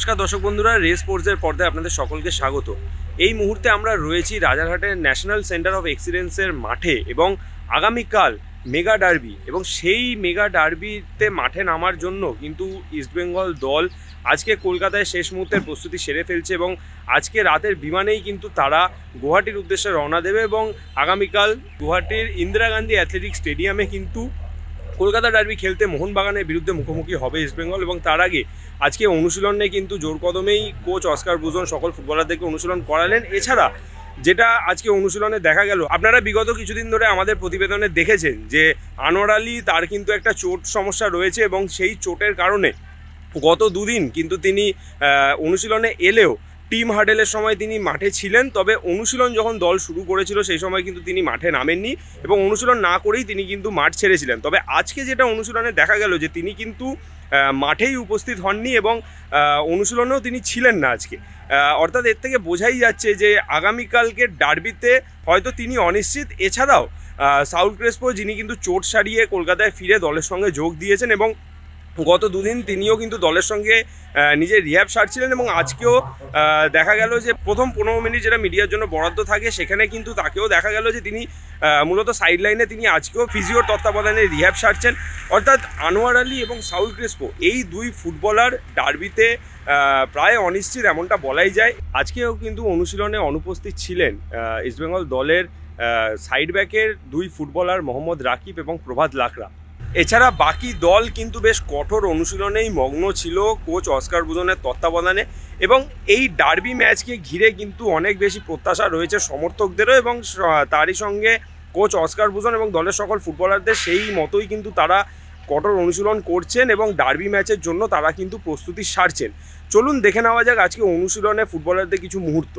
নমস্কার দর্শক বন্ধুরা, রেস স্পোর্টসের পর্দায় আপনাদের সকলকে স্বাগত। এই মুহূর্তে আমরা রয়েছি রাজারহাটের ন্যাশনাল সেন্টার অফ এক্সিলেন্সের মাঠে এবং আগামীকাল মেগা ডার্বি, এবং সেই মেগা ডার্বিতে মাঠে নামার জন্য কিন্তু ইস্টবেঙ্গল দল আজকে কলকাতায় শেষ মুহূর্তের প্রস্তুতি সেরে ফেলছে এবং আজকে রাতের বিমানেই কিন্তু তারা গুয়াহাটির উদ্দেশ্যে রওনা দেবে এবং আগামীকাল গুয়াহাটির ইন্দিরা গান্ধী অ্যাথলেটিক স্টেডিয়ামে কিন্তু কলকাতা ডার্বি খেলতে মোহনবাগানের বিরুদ্ধে মুখোমুখি হবে ইস্টবেঙ্গল। এবং তার আগে আজকে অনুশীলনে কিন্তু জোর কদমেই কোচ অস্কার ব্রুজন সকল ফুটবলারদেরকে অনুশীলন করালেন। এছাড়া যেটা আজকে অনুশীলনে দেখা গেল, আপনারা বিগত কিছুদিন ধরে আমাদের প্রতিবেদনে দেখেছেন যে আনোয়ার আলী তার কিন্তু একটা চোট সমস্যা রয়েছে এবং সেই চোটের কারণে গত দুদিন কিন্তু তিনি অনুশীলনে এলেও টিম হাডেলের সময় তিনি মাঠে ছিলেন, তবে অনুশীলন যখন দল শুরু করেছিল সেই সময় কিন্তু তিনি মাঠে নামেননি এবং অনুশীলন না করেই তিনি কিন্তু মাঠ ছেড়েছিলেন। তবে আজকে যেটা অনুশীলনে দেখা গেল যে তিনি কিন্তু মাঠেই উপস্থিত হননি এবং অনুশীলনেও তিনি ছিলেন না আজকে। অর্থাৎ এর থেকে বোঝাই যাচ্ছে যে আগামীকালকে ডার্বিতে হয়তো তিনি অনিশ্চিত। এছাড়াও সাউল ক্রেসপো, যিনি কিন্তু চোট সারিয়ে কলকাতায় ফিরে দলের সঙ্গে যোগ দিয়েছেন এবং গত দুদিন তিনিও কিন্তু দলের সঙ্গে নিজের রিহ্যাব সারছিলেন এবং আজকেও দেখা গেল যে প্রথম 15 মিনিট যেটা মিডিয়ার জন্য বরাদ্দ থাকে সেখানে কিন্তু তাকেও দেখা গেল যে তিনি মূলত সাইড লাইনে তিনি আজকেও ফিজিওর তত্ত্বাবধানে রিহ্যাব সারছেন। অর্থাৎ আনোয়ার আলী এবং সাউল ক্রেসপো এই দুই ফুটবলার ডার্বিতে প্রায় অনিশ্চিত এমনটা বলাই যায়। আজকেও কিন্তু অনুশীলনে অনুপস্থিত ছিলেন ইস্টবেঙ্গল দলের সাইড ব্যাকের দুই ফুটবলার মোহাম্মদ রাকিব এবং প্রভাত লাকড়া। এছাড়া বাকি দল কিন্তু বেশ কঠোর অনুশীলনেই মগ্ন ছিল কোচ অস্কার ব্রুজনের তত্ত্বাবধানে এবং এই ডার্বি ম্যাচকে ঘিরে কিন্তু অনেক বেশি প্রত্যাশা রয়েছে সমর্থকদেরও এবং তারই সঙ্গে কোচ অস্কার ব্রুজন এবং দলের সকল ফুটবলারদের সেই মতোই কিন্তু তারা কঠোর অনুশীলন করছেন এবং ডার্বি ম্যাচের জন্য তারা কিন্তু প্রস্তুতি সারছেন। চলুন দেখে নেওয়া যাক আজকে অনুশীলনে ফুটবলারদের কিছু মুহূর্ত।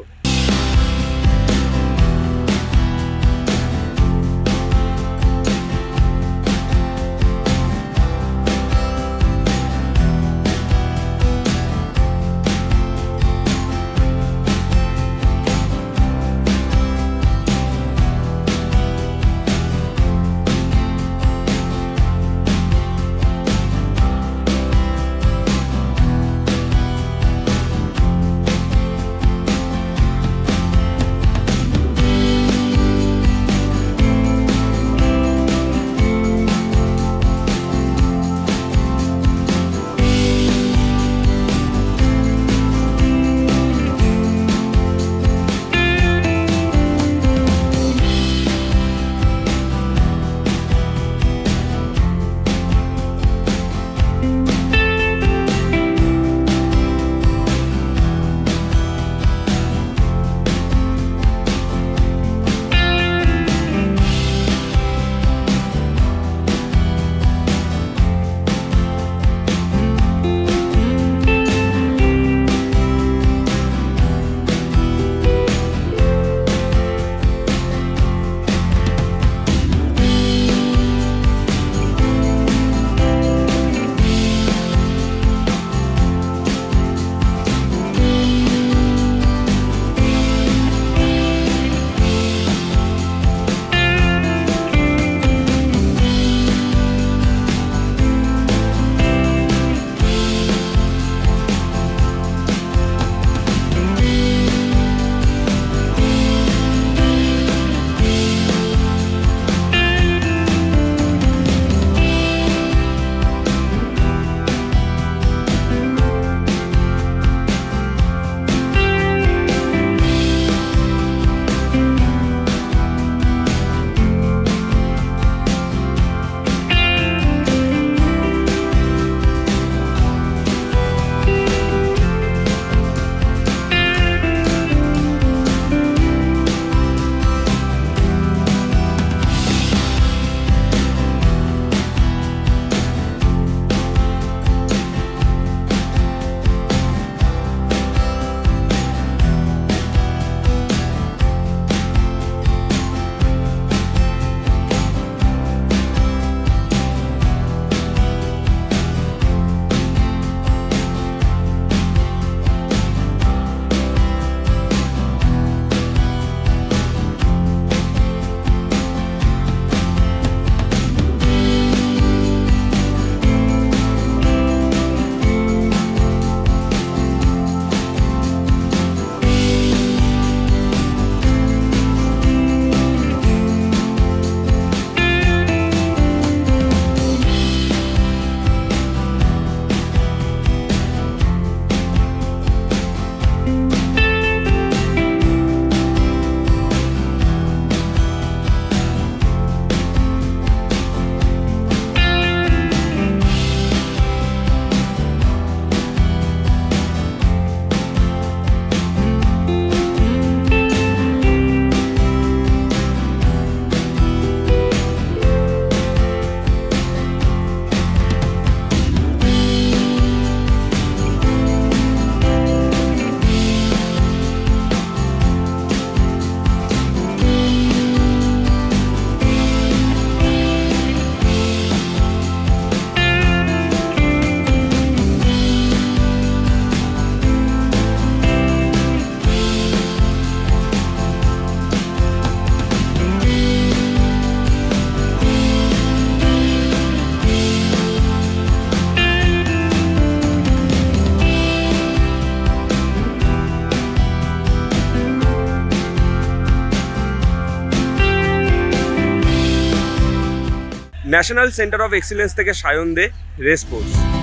ন্যাশনাল সেন্টার অফ এক্সিলেন্স থেকে সায়ন দে, রেস স্পোর্টস।